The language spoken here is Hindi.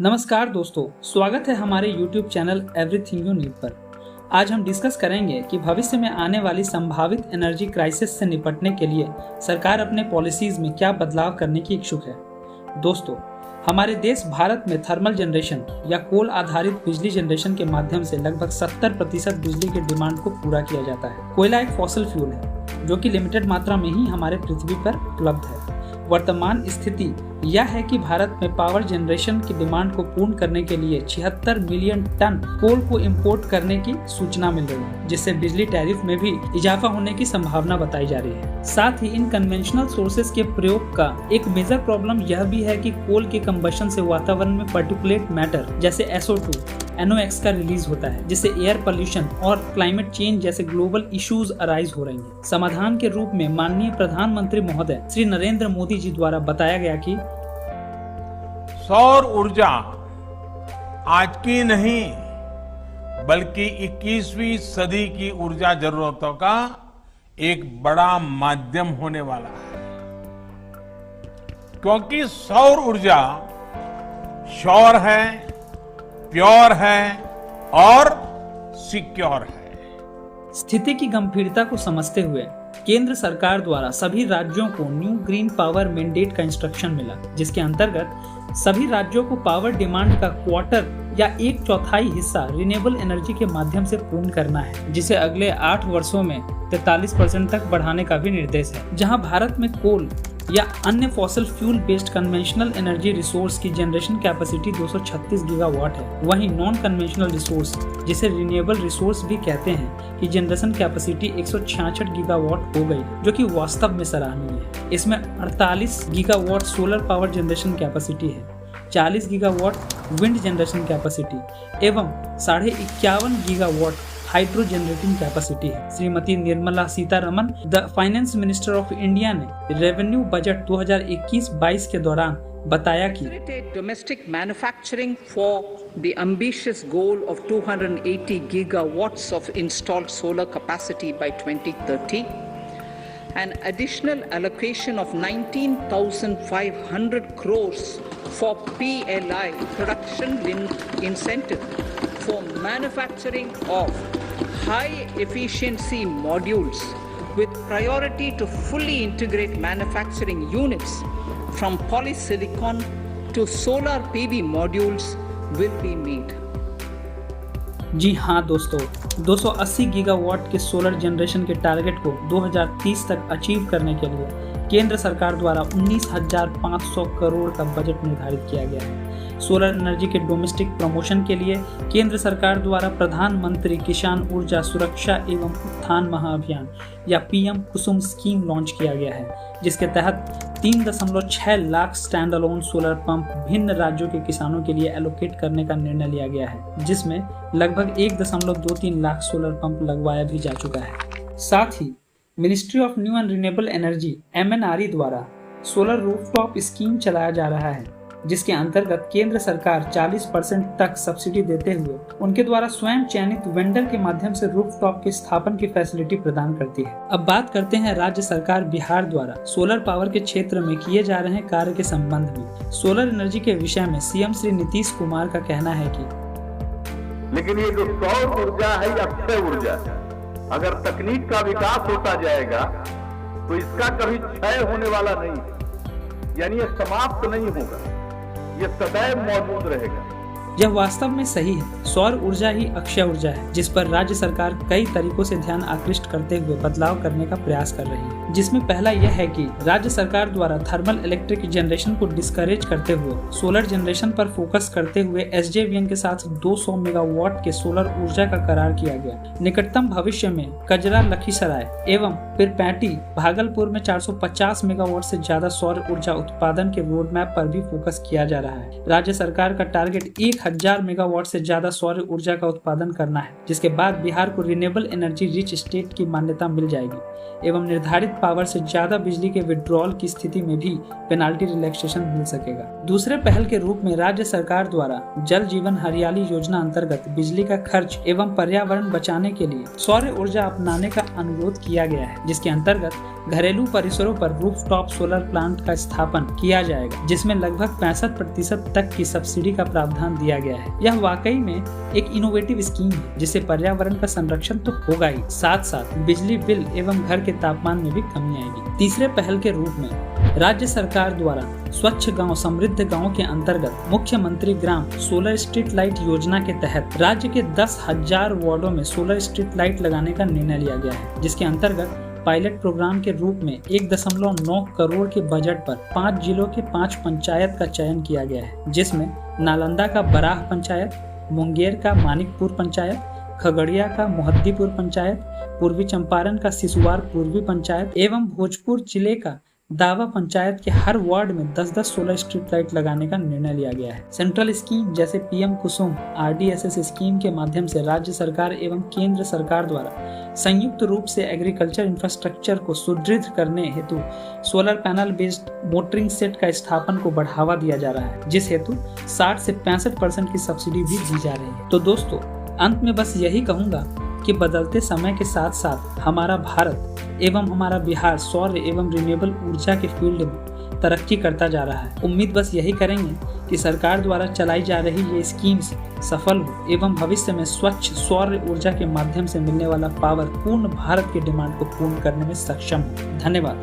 नमस्कार दोस्तों, स्वागत है हमारे YouTube channel everything you need पर। आज हम डिस्कस करेंगे कि भविष्य में आने वाली संभावित एनर्जी क्राइसिस से निपटने के लिए सरकार अपने पॉलिसीज में क्या बदलाव करने की इच्छुक है। दोस्तों, हमारे देश भारत में थर्मल जनरेशन या कोल आधारित बिजली जनरेशन के माध्यम से लगभग 70% बिजली के डिमांड को पूरा किया जाता है। कोयला एक फॉसिल फ्यूल है जो कि लिमिटेड मात्रा में ही हमारे पृथ्वी पर उपलब्ध है। वर्तमान स्थिति यह है कि भारत में पावर जनरेशन की डिमांड को पूर्ण करने के लिए 76 मिलियन टन कोल को इंपोर्ट करने की सूचना मिल रही है, जिससे बिजली टैरिफ में भी इजाफा होने की संभावना बताई जा रही है। साथ ही इन कन्वेंशनल सोर्सेज के प्रयोग का एक मेजर प्रॉब्लम यह भी है कि कोल के कंबशन से वातावरण में पार्टिकुलेट मैटर जैसे SO2, NOx का रिलीज होता है, जिससे एयर पोल्यूशन और क्लाइमेट चेंज जैसे ग्लोबल इश्यूज अराइज हो रही हैं। समाधान के रूप में माननीय प्रधानमंत्री महोदय श्री नरेंद्र मोदी जी द्वारा बताया गया कि सौर ऊर्जा आज की नहीं बल्कि 21वीं सदी की ऊर्जा जरूरतों का एक बड़ा माध्यम होने वाला है, क्योंकि सौर ऊर्जा श्योर है, प्योर है और सिक्योर है। स्थिति की गंभीरता को समझते हुए केंद्र सरकार द्वारा सभी राज्यों को न्यू ग्रीन पावर मैंडेट का इंस्ट्रक्शन मिला, जिसके अंतर्गत सभी राज्यों को पावर डिमांड का क्वार्टर या 1/4 हिस्सा रिन्यूएबल एनर्जी के माध्यम से पूर्ण करना है, जिसे अगले 8 वर्षों में 43% तक बढ़ाने का भी निर्देश है। जहां भारत में कोल या अन्य fossil fuel based conventional energy resource की जनरेशन कैपेसिटी 236 गीगावाट है, वहीं नॉन कन्वेंशनल रिसोर्स जिसे रिन्यूएबल रिसोर्स भी कहते हैं की जनरेशन कैपेसिटी 166 गीगावाट हो गई, जो कि वास्तव में सराहनीय है। इसमें 48 gigawatt solar power generation capacity है, 40 गीगावाट विंड जनरेशन कैपेसिटी एवं 51.5 गीगावाट हाइड्रो जनरेटिंग कैपेसिटी है। Shrimati Nirmala Sitharaman, the finance minister of India, ने रेवेन्यू बजट 2021-22 के दौरान बताया कि domestic manufacturing for the ambitious goal of 280 gigawatts of installed solar capacity by 2030, an additional allocation of 19,500 crores for PLI, production linked incentive, for manufacturing of high efficiency modules with priority to fully integrate manufacturing units from polysilicon to solar PV modules will be made. जी हाँ दोस्तों, 280 गीगावाट के सोलर जनरेशन के टारगेट को 2030 तक अचीव करने के लिए केंद्र सरकार द्वारा 19,500 करोड़ का बजट निर्धारित किया गया है। सोलर एनर्जी के डोमेस्टिक प्रमोशन के लिए केंद्र सरकार द्वारा प्रधानमंत्री किसान ऊर्जा सुरक्षा एवं उत्थान महाअभियान या PM कुसुम स्कीम लॉन्च किया गया है, जिसके तहत 3.6 lakh stand alone solar pump भिन्न राज्यों के किसानों के लिए एलोकेट करने का निर्णय लिया गया है, जिसमें लगभग 1.23 लाख सोलर पंप लगवाया भी जा चुका है। साथ ही ministry of new and renewable energy MNRE द्वारा सोलर रूफटॉप स्कीम चलाया जा रहा है, जिसके अंतर्गत केंद्र सरकार 40% तक सब्सिडी देते हुए उनके द्वारा स्वयं चयनित वेंडर के माध्यम से रूफटॉप के स्थापन की फैसिलिटी प्रदान करती है। अब बात करते हैं राज्य सरकार बिहार द्वारा सोलर पावर के क्षेत्र में किए जा रहे कार्य के संबंध में। सोलर एनर्जी के विषय में CM श्री नीतीश कुमार का कहना है कि लेकिन ये जो सौर ऊर्जा है, अक्षय ऊर्जा, अगर तकनीक का विकास होता जाएगा तो इसका कभी क्षय होने वाला नहीं, यानी ये समाप्त नहीं होगा, ये सदैव मौजूद रहेगा। यह वास्तव में सही है। सौर ऊर्जा ही अक्षय ऊर्जा है, जिस पर राज्य सरकार कई तरीकों से ध्यान आकृष्ट करते हुए बदलाव करने का प्रयास कर रही है, जिसमें पहला यह है कि राज्य सरकार द्वारा थर्मल इलेक्ट्रिक जनरेशन को डिस्करेज करते हुए सोलर जनरेशन पर फोकस करते हुए SJVN के साथ 200 मेगावाट के सोलर ऊर्जा का करार किया गया। निकटतम भविष्य में कजरा लखीसराय एवं पिरपैंटी भागलपुर में 450 मेगावाट से ज्यादा सौर ऊर्जा उत्पादन के रोड मैप पर भी फोकस किया जा रहा है। राज्य सरकार का टारगेट 1000 मेगावाट से ज्यादा सौर ऊर्जा का उत्पादन करना है, जिसके बाद बिहार को रिन्यूएबल एनर्जी रिच स्टेट की मान्यता मिल जाएगी एवं निर्धारित पावर से ज्यादा बिजली के विड्रॉल की स्थिति में भी पेनाल्टी रिलैक्सेशन मिल सकेगा। दूसरे पहल के रूप में राज्य सरकार द्वारा जल जीवन हरियाली योजना अंतर्गत बिजली का खर्च एवं पर्यावरण बचाने के लिए सौर ऊर्जा अपनाने का अनुरोध किया गया है, जिसके अंतर्गत घरेलू परिसरों पर रूफटॉप सोलर प्लांट का स्थापन किया जाएगा, जिसमें लगभग 65% तक की सब्सिडी का प्रावधान दिया गया है। यह वाकई में एक इनोवेटिव स्कीम है, जिससे पर्यावरण का संरक्षण तो होगा ही, साथ साथ बिजली बिल एवं घर के तापमान में भी कमी आएगी। तीसरे पहल के रूप में राज्य सरकार द्वारा स्वच्छ गांव समृद्ध गांव के अंतर्गत मुख्यमंत्री ग्राम सोलर स्ट्रीट लाइट योजना के तहत राज्य के 10,000 वार्डों में सोलर स्ट्रीट लाइट लगाने का निर्णय लिया गया है, जिसके अंतर्गत पायलट प्रोग्राम के रूप में 1.9 करोड़ के बजट पर 5 जिलों के 5 पंचायत का चयन किया गया है, जिसमें नालंदा का बराह पंचायत, मुंगेर का मानिकपुर पंचायत, खगड़िया का मोहद्दीपुर पंचायत, पूर्वी चंपारण का सिसुवार पूर्वी पंचायत एवं भोजपुर जिले का दावा पंचायत के हर वार्ड में 10-10 सोलर स्ट्रीट लाइट लगाने का निर्णय लिया गया है। सेंट्रल स्कीम जैसे पीएम कुसुम RDSS स्कीम के माध्यम से राज्य सरकार एवं केंद्र सरकार द्वारा संयुक्त रूप से एग्रीकल्चर इंफ्रास्ट्रक्चर को सुदृढ़ करने हेतु solar panel based motoring set का स्थापन को बढ़ावा दिया जा रहा है, जिस हेतु 60 से 65% की सब्सिडी भी दी जा रही है। तो दोस्तों, अंत में बस यही कहूंगा कि बदलते समय के साथ साथ हमारा भारत एवं हमारा बिहार सौर एवं रिन्यूएबल ऊर्जा के फील्ड में तरक्की करता जा रहा है। उम्मीद बस यही करेंगे कि सरकार द्वारा चलाई जा रही ये स्कीम्स सफल हो एवं भविष्य में स्वच्छ सौर ऊर्जा के माध्यम से मिलने वाला पावर पूर्ण भारत की डिमांड को पूर्ण करने में सक्षम हो। धन्यवाद।